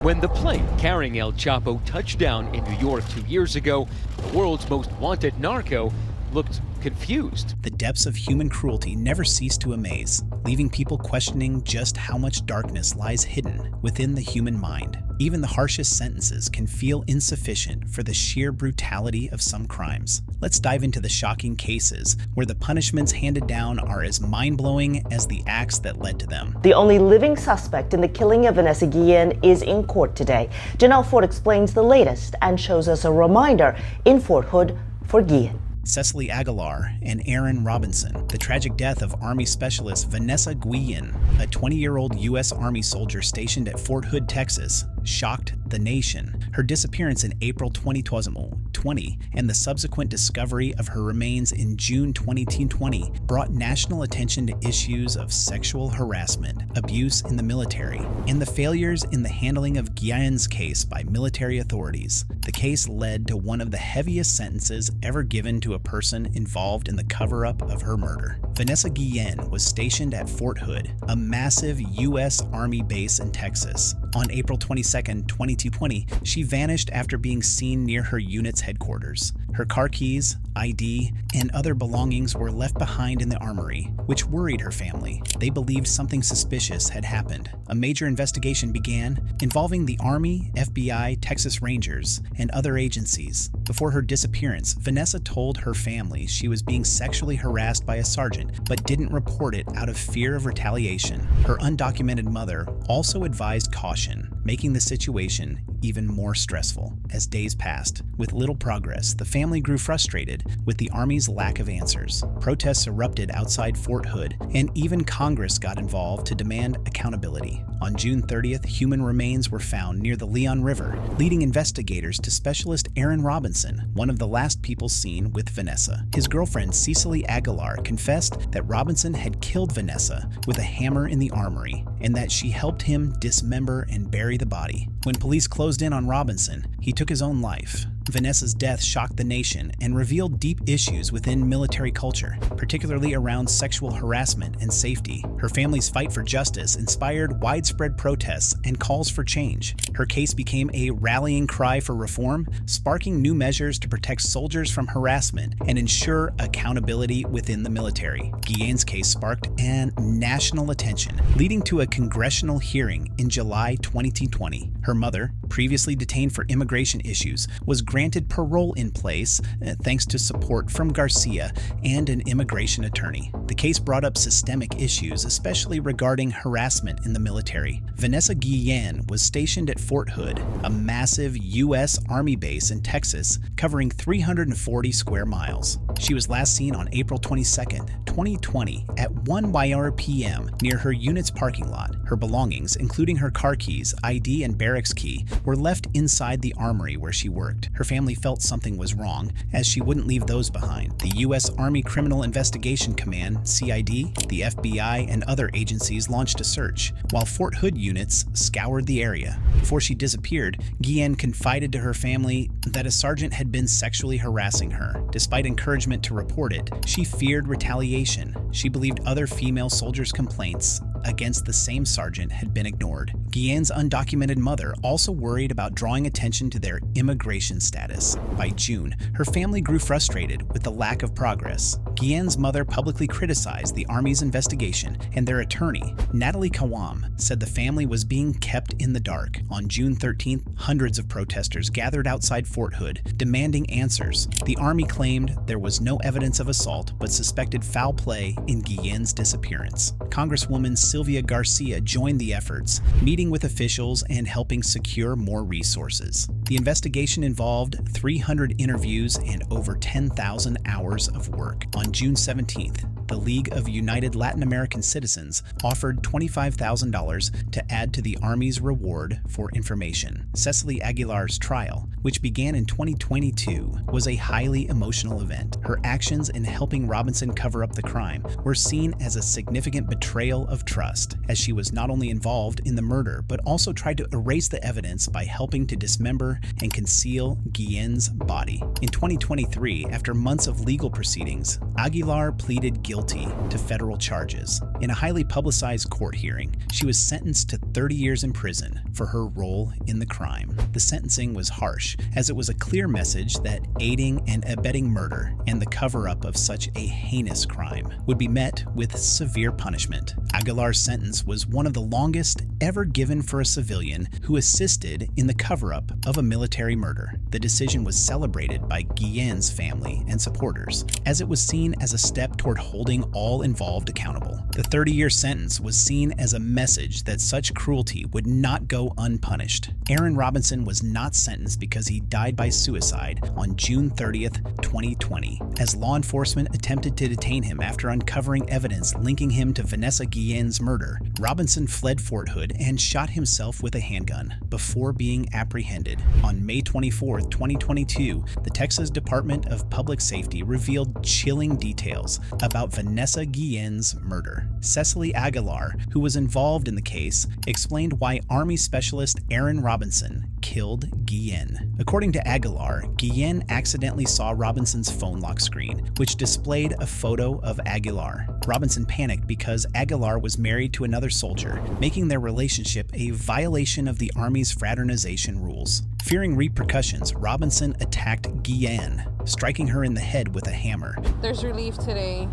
When the plane carrying El Chapo touched down in New York 2 years ago, the world's most wanted narco looked confused. The depths of human cruelty never cease to amaze, leaving people questioning just how much darkness lies hidden within the human mind. Even the harshest sentences can feel insufficient for the sheer brutality of some crimes. Let's dive into the shocking cases where the punishments handed down are as mind-blowing as the acts that led to them. The only living suspect in the killing of Vanessa Guillen is in court today. Janelle Ford explains the latest and shows us a reminder in Fort Hood for Guillen. Cecily Aguilar and Aaron Robinson. The tragic death of Army Specialist Vanessa Guillen, a 20-year-old U.S. Army soldier stationed at Fort Hood, Texas, shocked the nation. Her disappearance in April 2020 and the subsequent discovery of her remains in June 2020 brought national attention to issues of sexual harassment, abuse in the military, and the failures in the handling of Guillen's case by military authorities. The case led to one of the heaviest sentences ever given to a person involved in the cover-up of her murder. Vanessa Guillen was stationed at Fort Hood, a massive U.S. Army base in Texas. On April 22, 2020, she vanished after being seen near her unit's headquarters. Her car keys, ID, and other belongings were left behind in the armory, which worried her family. They believed something suspicious had happened. A major investigation began involving the Army, FBI, Texas Rangers, and other agencies. Before her disappearance, Vanessa told her family she was being sexually harassed by a sergeant, but didn't report it out of fear of retaliation. Her undocumented mother also advised caution, making the situation even more stressful. As days passed, with little progress, the family grew frustrated with the Army's lack of answers. Protests erupted outside Fort Hood, and even Congress got involved to demand accountability. On June 30th, human remains were found near the Leon River, leading investigators to specialist Aaron Robinson, one of the last people seen with Vanessa. His girlfriend, Cecily Aguilar, confessed that Robinson had killed Vanessa with a hammer in the armory, and that she helped him dismember and bury the body. When police closed in on Robinson, he took his own life. Vanessa's death shocked the nation and revealed deep issues within military culture, particularly around sexual harassment and safety. Her family's fight for justice inspired widespread protests and calls for change. Her case became a rallying cry for reform, sparking new measures to protect soldiers from harassment and ensure accountability within the military. Guillen's case sparked national attention, leading to a congressional hearing in July 2020. Her mother, previously detained for immigration issues, was granted parole in place thanks to support from Garcia and an immigration attorney. The case brought up systemic issues, especially regarding harassment in the military. Vanessa Guillen was stationed at Fort Hood, a massive U.S. Army base in Texas covering 340 square miles. She was last seen on April 22, 2020 at 1 p.m. near her unit's parking lot. Her belongings, including her car keys, ID, and barracks key, were left inside the armory where she worked. Her family felt something was wrong, as she wouldn't leave those behind. The U.S. Army Criminal Investigation Command, CID, the FBI, and other agencies launched a search, while Fort Hood units scoured the area. Before she disappeared, Guillen confided to her family that a sergeant had been sexually harassing her. Despite encouragement to report it, she feared retaliation. She believed other female soldiers' complaints against the same sergeant had been ignored. Guillen's undocumented mother also worried about drawing attention to their immigration status. By June, her family grew frustrated with the lack of progress. Guillen's mother publicly criticized the Army's investigation, and their attorney, Natalie Kawam, said the family was being kept in the dark. On June 13th, hundreds of protesters gathered outside Fort Hood, demanding answers. The Army claimed there was no evidence of assault, but suspected foul play in Guillen's disappearance. Congresswoman Sylvia Garcia joined the efforts, meeting with officials and helping secure more resources. The investigation involved 300 interviews and over 10,000 hours of work. On June 17th, the League of United Latin American Citizens offered $25,000 to add to the Army's reward for information. Cecily Aguilar's trial, which began in 2022, was a highly emotional event. Her actions in helping Robinson cover up the crime were seen as a significant betrayal of trust, as she was not only involved in the murder, but also tried to erase the evidence by helping to dismember and conceal Guillen's body. In 2023, after months of legal proceedings, Aguilar pleaded guilty guilty to federal charges. In a highly publicized court hearing, she was sentenced to 30 years in prison for her role in the crime. The sentencing was harsh, as it was a clear message that aiding and abetting murder and the cover-up of such a heinous crime would be met with severe punishment. Aguilar's sentence was one of the longest ever given for a civilian who assisted in the cover-up of a military murder. The decision was celebrated by Guillen's family and supporters, as it was seen as a step toward holding all involved accountable. The 30-year sentence was seen as a message that such cruelty would not go unpunished. Aaron Robinson was not sentenced because he died by suicide on June 30th, 2020, as law enforcement attempted to detain him after uncovering evidence linking him to Vanessa Guillen's murder. Robinson fled Fort Hood and shot himself with a handgun before being apprehended. On May 24, 2022, the Texas Department of Public Safety revealed chilling details about Vanessa Guillen's murder. Cecily Aguilar, who was involved in the case, explained why Army Specialist Aaron Robinson killed Guillen. According to Aguilar, Guillen accidentally saw Robinson's phone lock screen, which displayed a photo of Aguilar. Robinson panicked because Aguilar was married to another soldier, making their relationship a violation of the Army's fraternization rules. Fearing repercussions, Robinson attacked Guillen, striking her in the head with a hammer. There's relief today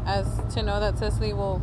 as to know that Cecily will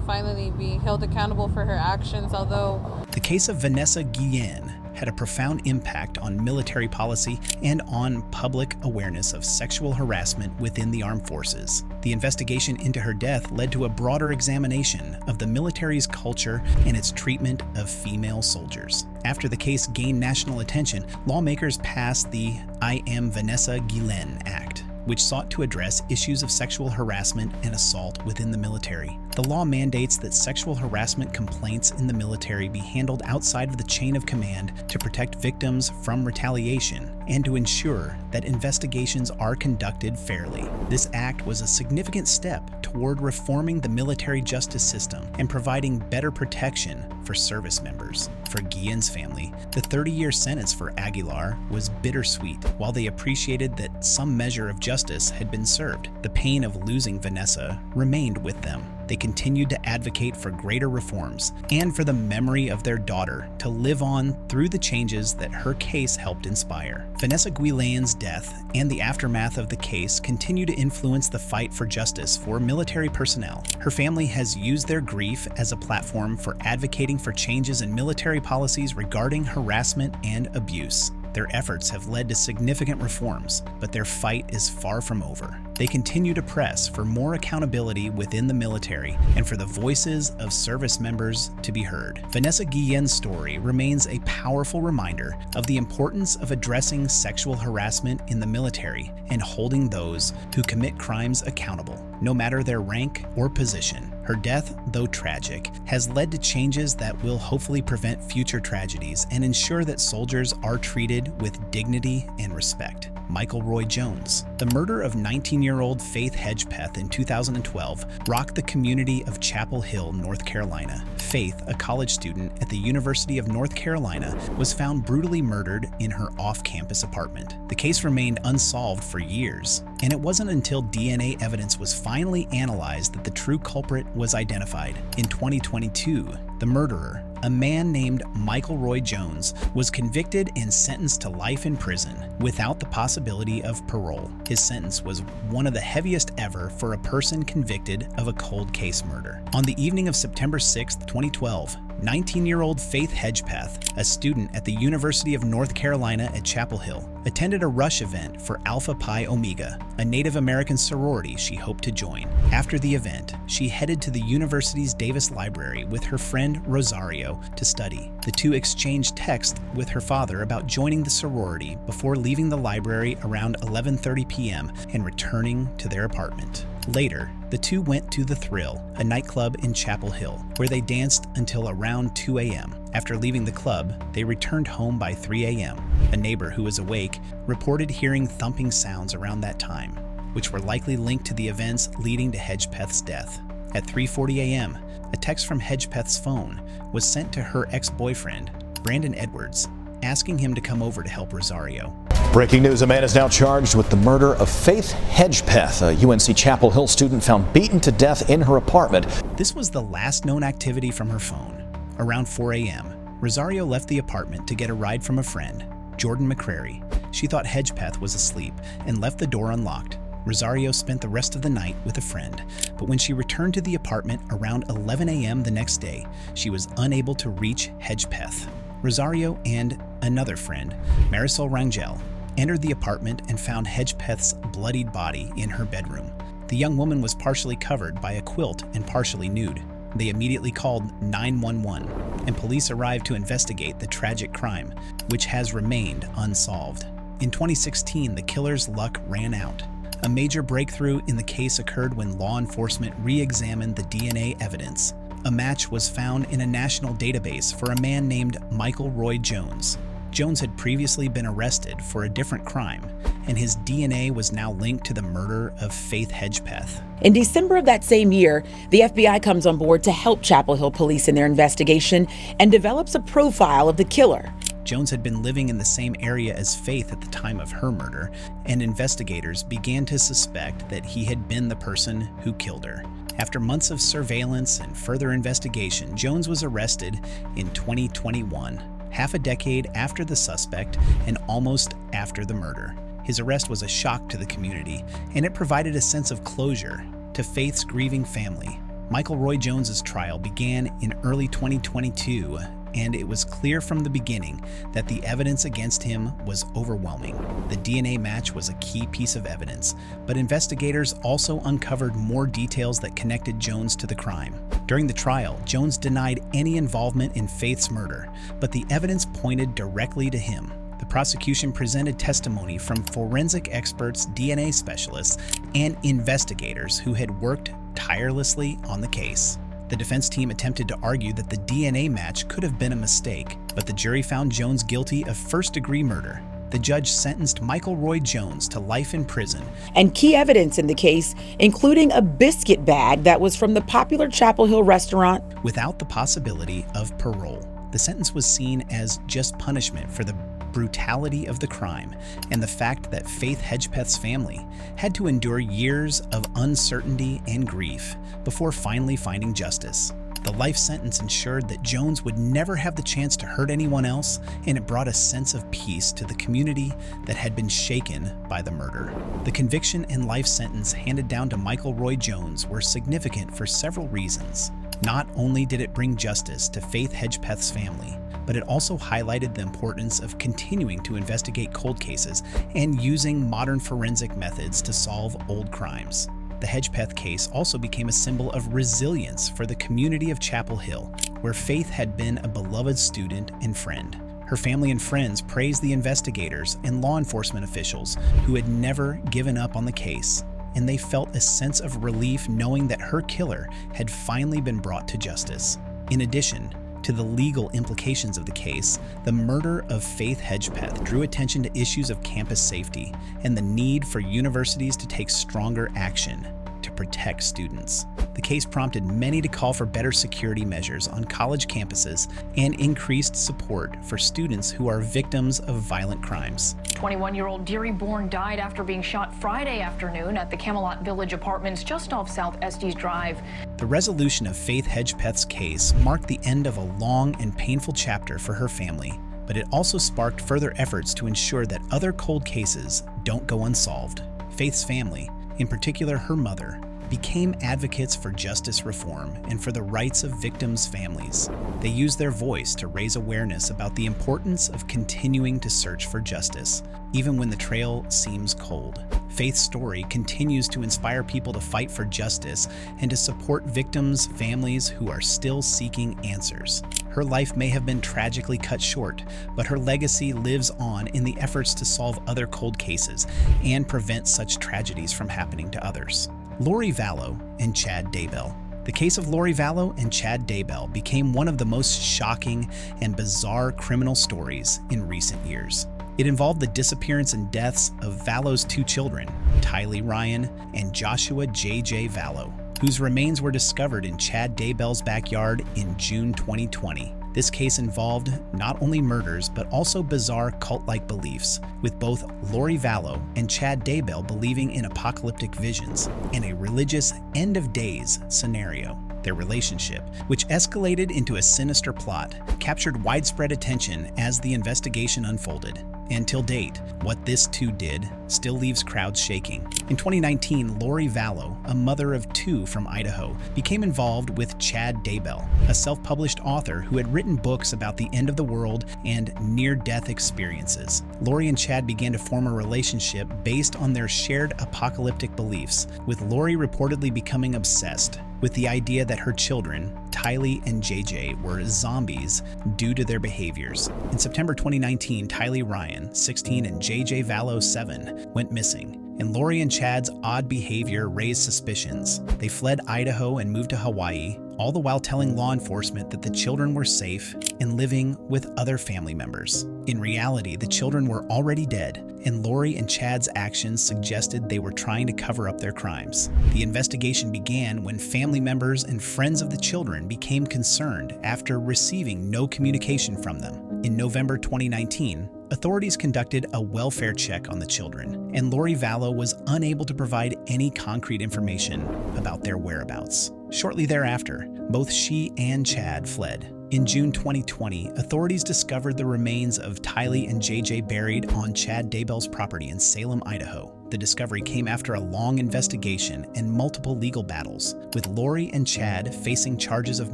finally be held accountable for her actions, although the case of Vanessa Guillen had a profound impact on military policy and on public awareness of sexual harassment within the armed forces. The investigation into her death led to a broader examination of the military's culture and its treatment of female soldiers. After the case gained national attention, lawmakers passed the I Am Vanessa Guillen Act, which sought to address issues of sexual harassment and assault within the military. The law mandates that sexual harassment complaints in the military be handled outside of the chain of command to protect victims from retaliation and to ensure that investigations are conducted fairly. This act was a significant step toward reforming the military justice system and providing better protection for service members. For Guillen's family, the 30-year sentence for Aguilar was bittersweet. While they appreciated that some measure of justice had been served, the pain of losing Vanessa remained with them. They continued to advocate for greater reforms and for the memory of their daughter to live on through the changes that her case helped inspire. Vanessa Guillen's death and the aftermath of the case continue to influence the fight for justice for military personnel. Her family has used their grief as a platform for advocating for changes in military policies regarding harassment and abuse. Their efforts have led to significant reforms, but their fight is far from over. They continue to press for more accountability within the military and for the voices of service members to be heard. Vanessa Guillen's story remains a powerful reminder of the importance of addressing sexual harassment in the military and holding those who commit crimes accountable, no matter their rank or position. Her death, though tragic, has led to changes that will hopefully prevent future tragedies and ensure that soldiers are treated with dignity and respect. Michael Roy Jones. The murder of 19-year-old Faith Hedgepeth in 2012 rocked the community of Chapel Hill, North Carolina. Faith, a college student at the University of North Carolina, was found brutally murdered in her off-campus apartment. The case remained unsolved for years, and it wasn't until DNA evidence was finally analyzed that the true culprit was identified. In 2022, the murderer, a man named Michael Roy Jones, was convicted and sentenced to life in prison without the possibility of parole. His sentence was one of the heaviest ever for a person convicted of a cold case murder. On the evening of September 6, 2012, 19-year-old Faith Hedgepeth, a student at the University of North Carolina at Chapel Hill, attended a rush event for Alpha Pi Omega, a Native American sorority she hoped to join. After the event, she headed to the university's Davis Library with her friend Rosario to study. The two exchanged texts with her father about joining the sorority before leaving the library around 11:30 p.m. and returning to their apartment. Later, the two went to The Thrill, a nightclub in Chapel Hill, where they danced until around 2 a.m. After leaving the club, they returned home by 3 a.m. A neighbor who was awake reported hearing thumping sounds around that time, which were likely linked to the events leading to Hedgepeth's death. At 3:40 a.m., a text from Hedgepeth's phone was sent to her ex-boyfriend, Brandon Edwards, asking him to come over to help Rosario. Breaking news, a man is now charged with the murder of Faith Hedgepeth, a UNC Chapel Hill student found beaten to death in her apartment. This was the last known activity from her phone. Around 4 a.m., Rosario left the apartment to get a ride from a friend, Jordan McCrary. She thought Hedgepeth was asleep and left the door unlocked. Rosario spent the rest of the night with a friend, but when she returned to the apartment around 11 a.m. the next day, she was unable to reach Hedgepeth. Rosario and another friend, Marisol Rangel, entered the apartment and found Hedgepeth's bloodied body in her bedroom. The young woman was partially covered by a quilt and partially nude. They immediately called 911, and police arrived to investigate the tragic crime, which has remained unsolved. In 2016, the killer's luck ran out. A major breakthrough in the case occurred when law enforcement re-examined the DNA evidence. A match was found in a national database for a man named Michael Roy Jones. Jones had previously been arrested for a different crime, and his DNA was now linked to the murder of Faith Hedgepeth. In December of that same year, the FBI comes on board to help Chapel Hill police in their investigation and develops a profile of the killer. Jones had been living in the same area as Faith at the time of her murder, and investigators began to suspect that he had been the person who killed her. After months of surveillance and further investigation, Jones was arrested in 2021. Half a decade after the suspect and almost after the murder. His arrest was a shock to the community, and it provided a sense of closure to Faith's grieving family. Michael Roy Jones's trial began in early 2022, and it was clear from the beginning that the evidence against him was overwhelming. The DNA match was a key piece of evidence, but investigators also uncovered more details that connected Jones to the crime. During the trial, Jones denied any involvement in Faith's murder, but the evidence pointed directly to him. The prosecution presented testimony from forensic experts, DNA specialists, and investigators who had worked tirelessly on the case. The defense team attempted to argue that the DNA match could have been a mistake, but the jury found Jones guilty of first-degree murder. The judge sentenced Michael Roy Jones to life in prison. And key evidence in the case, including a biscuit bag that was from the popular Chapel Hill restaurant, without the possibility of parole. The sentence was seen as just punishment for the brutality of the crime and the fact that Faith Hedgepeth's family had to endure years of uncertainty and grief before finally finding justice. The life sentence ensured that Jones would never have the chance to hurt anyone else, and it brought a sense of peace to the community that had been shaken by the murder. The conviction and life sentence handed down to Michael Roy Jones were significant for several reasons. Not only did it bring justice to Faith Hedgepeth's family, but it also highlighted the importance of continuing to investigate cold cases and using modern forensic methods to solve old crimes. The Hedgepeth case also became a symbol of resilience for the community of Chapel Hill, where Faith had been a beloved student and friend. Her family and friends praised the investigators and law enforcement officials who had never given up on the case, and they felt a sense of relief knowing that her killer had finally been brought to justice. In addition to the legal implications of the case, the murder of Faith Hedgepeth drew attention to issues of campus safety and the need for universities to take stronger action to protect students. The case prompted many to call for better security measures on college campuses and increased support for students who are victims of violent crimes. 21-year-old Deary Bourne died after being shot Friday afternoon at the Camelot Village Apartments just off South Estes Drive. The resolution of Faith Hedgepeth's case marked the end of a long and painful chapter for her family, but it also sparked further efforts to ensure that other cold cases don't go unsolved. Faith's family, in particular her mother, became advocates for justice reform and for the rights of victims' families. They used their voice to raise awareness about the importance of continuing to search for justice, even when the trail seems cold. Faith's story continues to inspire people to fight for justice and to support victims' families who are still seeking answers. Her life may have been tragically cut short, but her legacy lives on in the efforts to solve other cold cases and prevent such tragedies from happening to others. Lori Vallow and Chad Daybell. The case of Lori Vallow and Chad Daybell became one of the most shocking and bizarre criminal stories in recent years. It involved the disappearance and deaths of Vallow's two children, Tylee Ryan and Joshua J.J. Vallow, whose remains were discovered in Chad Daybell's backyard in June 2020. This case involved not only murders, but also bizarre cult-like beliefs, with both Lori Vallow and Chad Daybell believing in apocalyptic visions and a religious end-of-days scenario. Their relationship, which escalated into a sinister plot, captured widespread attention as the investigation unfolded. And till date, what this two did still leaves crowds shaking. In 2019, Lori Vallow, a mother of two from Idaho, became involved with Chad Daybell, a self-published author who had written books about the end of the world and near-death experiences. Lori and Chad began to form a relationship based on their shared apocalyptic beliefs, with Lori reportedly becoming obsessed with the idea that her children, Tylee and JJ, were zombies due to their behaviors. In September 2019, Tylee Ryan, 16, and JJ Vallow, 7, went missing, and Lori and Chad's odd behavior raised suspicions. They fled Idaho and moved to Hawaii, all the while telling law enforcement that the children were safe and living with other family members. In reality, the children were already dead, and Lori and Chad's actions suggested they were trying to cover up their crimes. The investigation began when family members and friends of the children became concerned after receiving no communication from them. In November 2019, authorities conducted a welfare check on the children, and Lori Vallow was unable to provide any concrete information about their whereabouts. Shortly thereafter, both she and Chad fled. In June 2020, authorities discovered the remains of Tylee and JJ buried on Chad Daybell's property in Salem, Idaho. The discovery came after a long investigation and multiple legal battles, with Lori and Chad facing charges of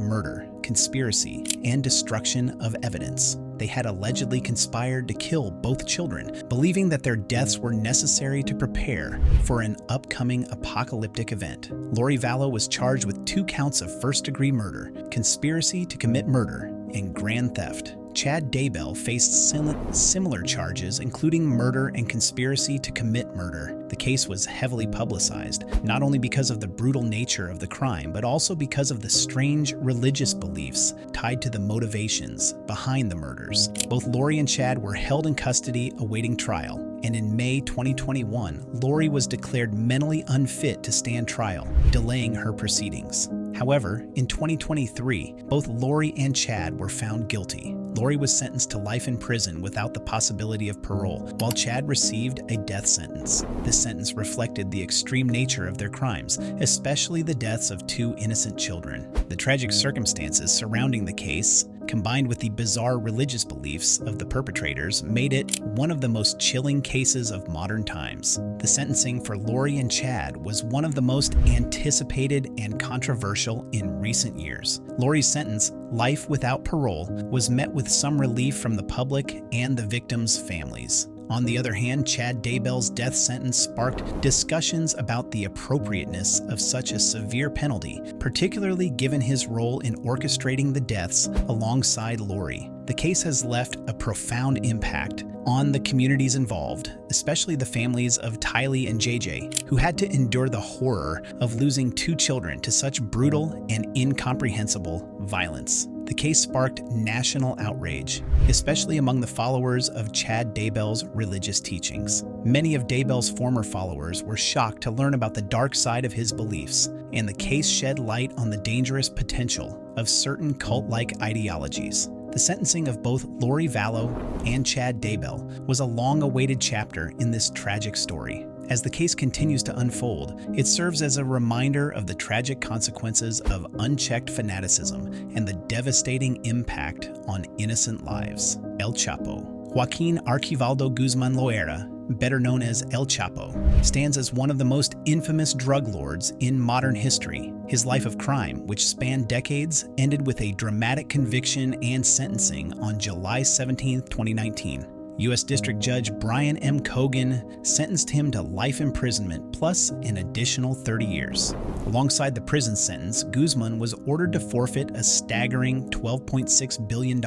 murder, conspiracy, and destruction of evidence. They had allegedly conspired to kill both children, believing that their deaths were necessary to prepare for an upcoming apocalyptic event. Lori Vallow was charged with 2 counts of first-degree murder, conspiracy to commit murder, and grand theft. Chad Daybell faced similar charges, including murder and conspiracy to commit murder. The case was heavily publicized, not only because of the brutal nature of the crime, but also because of the strange religious beliefs tied to the motivations behind the murders. Both Lori and Chad were held in custody awaiting trial, and in May 2021, Lori was declared mentally unfit to stand trial, delaying her proceedings. However, in 2023, both Lori and Chad were found guilty. Lori was sentenced to life in prison without the possibility of parole, while Chad received a death sentence. This sentence reflected the extreme nature of their crimes, especially the deaths of 2 innocent children. The tragic circumstances surrounding the case, combined with the bizarre religious beliefs of the perpetrators, made it one of the most chilling cases of modern times. The sentencing for Lori and Chad was one of the most anticipated and controversial in recent years. Lori's sentence, life without parole, was met with some relief from the public and the victims' families. On the other hand, Chad Daybell's death sentence sparked discussions about the appropriateness of such a severe penalty, particularly given his role in orchestrating the deaths alongside Lori. The case has left a profound impact on the communities involved, especially the families of Tylee and JJ, who had to endure the horror of losing 2 children to such brutal and incomprehensible violence. The case sparked national outrage, especially among the followers of Chad Daybell's religious teachings. Many of Daybell's former followers were shocked to learn about the dark side of his beliefs, and the case shed light on the dangerous potential of certain cult-like ideologies. The sentencing of both Lori Vallow and Chad Daybell was a long-awaited chapter in this tragic story. As the case continues to unfold, it serves as a reminder of the tragic consequences of unchecked fanaticism and the devastating impact on innocent lives. El Chapo. Joaquin Archivaldo Guzman Loera, better known as El Chapo, stands as one of the most infamous drug lords in modern history. His life of crime, which spanned decades, ended with a dramatic conviction and sentencing on July 17, 2019. U.S. District Judge Brian M. Cogan sentenced him to life imprisonment plus an additional 30 years. Alongside the prison sentence, Guzman was ordered to forfeit a staggering $12.6 billion,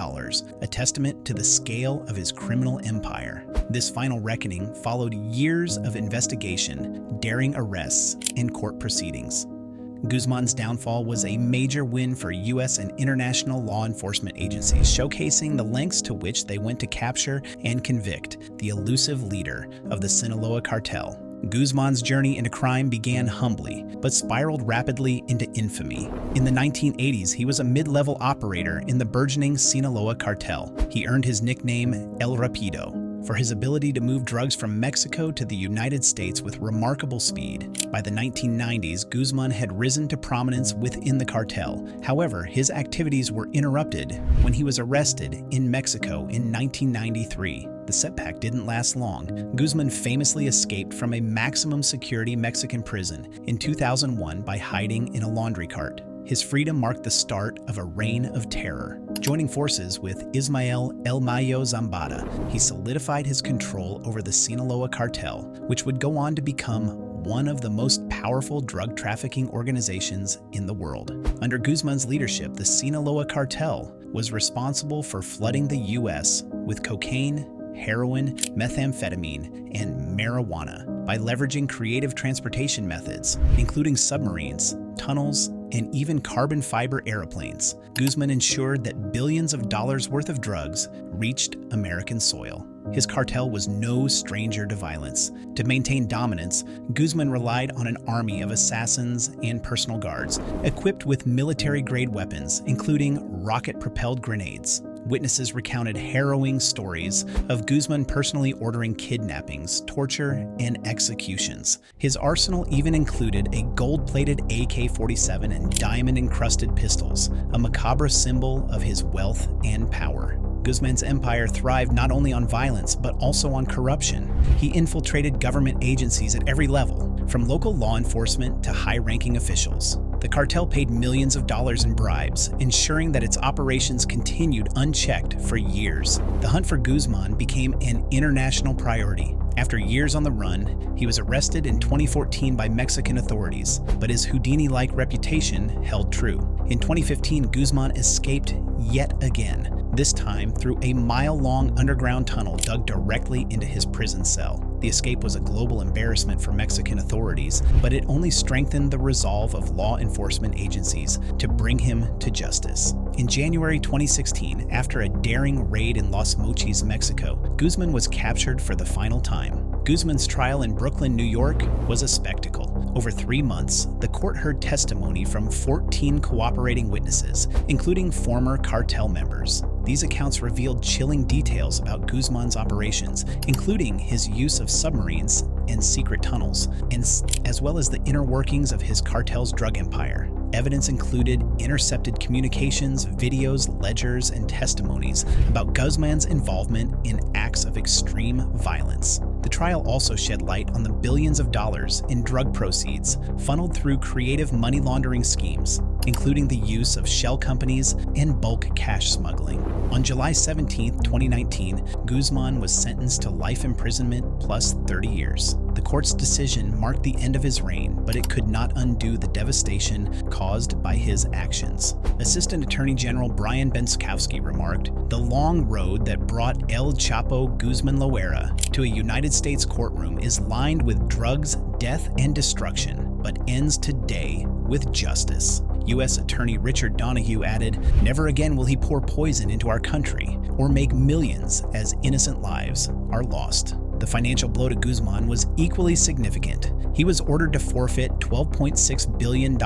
a testament to the scale of his criminal empire. This final reckoning followed years of investigation, daring arrests, and court proceedings. Guzman's downfall was a major win for U.S. and international law enforcement agencies, showcasing the lengths to which they went to capture and convict the elusive leader of the Sinaloa cartel. Guzman's journey into crime began humbly, but spiraled rapidly into infamy. In the 1980s, he was a mid-level operator in the burgeoning Sinaloa cartel. He earned his nickname El Rapido for his ability to move drugs from Mexico to the United States with remarkable speed. By the 1990s, Guzman had risen to prominence within the cartel. However, his activities were interrupted when he was arrested in Mexico in 1993. The setback didn't last long. Guzman famously escaped from a maximum security Mexican prison in 2001 by hiding in a laundry cart. His freedom marked the start of a reign of terror. Joining forces with Ismael El Mayo Zambada, he solidified his control over the Sinaloa cartel, which would go on to become one of the most powerful drug trafficking organizations in the world. Under Guzman's leadership, the Sinaloa cartel was responsible for flooding the U.S. with cocaine, heroin, methamphetamine, and marijuana by leveraging creative transportation methods, including submarines, tunnels, and even carbon fiber airplanes. Guzman ensured that billions of dollars worth of drugs reached American soil. His cartel was no stranger to violence. To maintain dominance, Guzman relied on an army of assassins and personal guards, equipped with military-grade weapons, including rocket-propelled grenades. Witnesses recounted harrowing stories of Guzman personally ordering kidnappings, torture, and executions. His arsenal even included a gold-plated AK-47 and diamond-encrusted pistols, a macabre symbol of his wealth and power. Guzman's empire thrived not only on violence, but also on corruption. He infiltrated government agencies at every level, from local law enforcement to high-ranking officials. The cartel paid millions of dollars in bribes, ensuring that its operations continued unchecked for years. The hunt for Guzman became an international priority. After years on the run, he was arrested in 2014 by Mexican authorities, but his Houdini-like reputation held true. In 2015, Guzman escaped yet again, this time through a mile-long underground tunnel dug directly into his prison cell. The escape was a global embarrassment for Mexican authorities, but it only strengthened the resolve of law enforcement agencies to bring him to justice. In January 2016, after a daring raid in Los Mochis, Mexico, Guzman was captured for the final time. Guzman's trial in Brooklyn, New York was a spectacle. Over 3 months, the court heard testimony from 14 cooperating witnesses, including former cartel members. These accounts revealed chilling details about Guzman's operations, including his use of submarines and secret tunnels, as well as the inner workings of his cartel's drug empire. Evidence included intercepted communications, videos, ledgers, and testimonies about Guzman's involvement in acts of extreme violence. The trial also shed light on the billions of dollars in drug proceeds funneled through creative money laundering schemes, including the use of shell companies and bulk cash smuggling. On July 17, 2019, Guzman was sentenced to life imprisonment plus 30 years. The court's decision marked the end of his reign, but it could not undo the devastation caused by his actions. Assistant Attorney General Brian Benskowski remarked, "The long road that brought El Chapo Guzman Loera to a United States courtroom is lined with drugs, death, and destruction, but ends today with justice." U.S. Attorney Richard Donahue added, "Never again will he pour poison into our country or make millions as innocent lives are lost." The financial blow to Guzman was equally significant. He was ordered to forfeit $12.6 billion,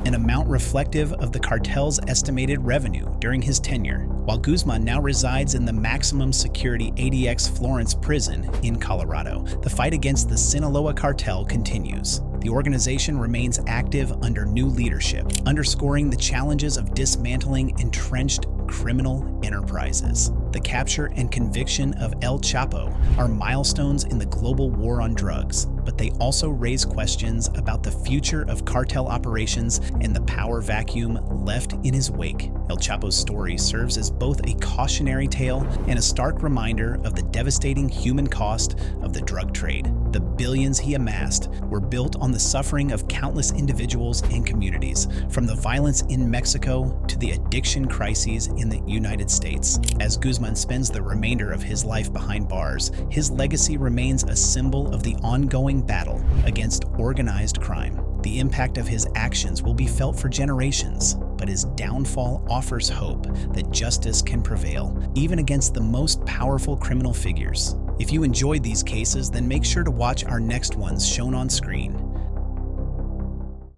an amount reflective of the cartel's estimated revenue during his tenure, while Guzman now resides in the maximum security ADX Florence prison in Colorado. The fight against the Sinaloa cartel continues. The organization remains active under new leadership, underscoring the challenges of dismantling entrenched criminal enterprises. The capture and conviction of El Chapo are milestones in the global war on drugs, but they also raise questions about the future of cartel operations and the power vacuum left in his wake. El Chapo's story serves as both a cautionary tale and a stark reminder of the devastating human cost of the drug trade. The billions he amassed were built on the suffering of countless individuals and communities, from the violence in Mexico to the addiction crises in the United States. As Guzman spends the remainder of his life behind bars, his legacy remains a symbol of the ongoing battle against organized crime. The impact of his actions will be felt for generations, but his downfall offers hope that justice can prevail, even against the most powerful criminal figures. If you enjoyed these cases, then make sure to watch our next ones shown on screen.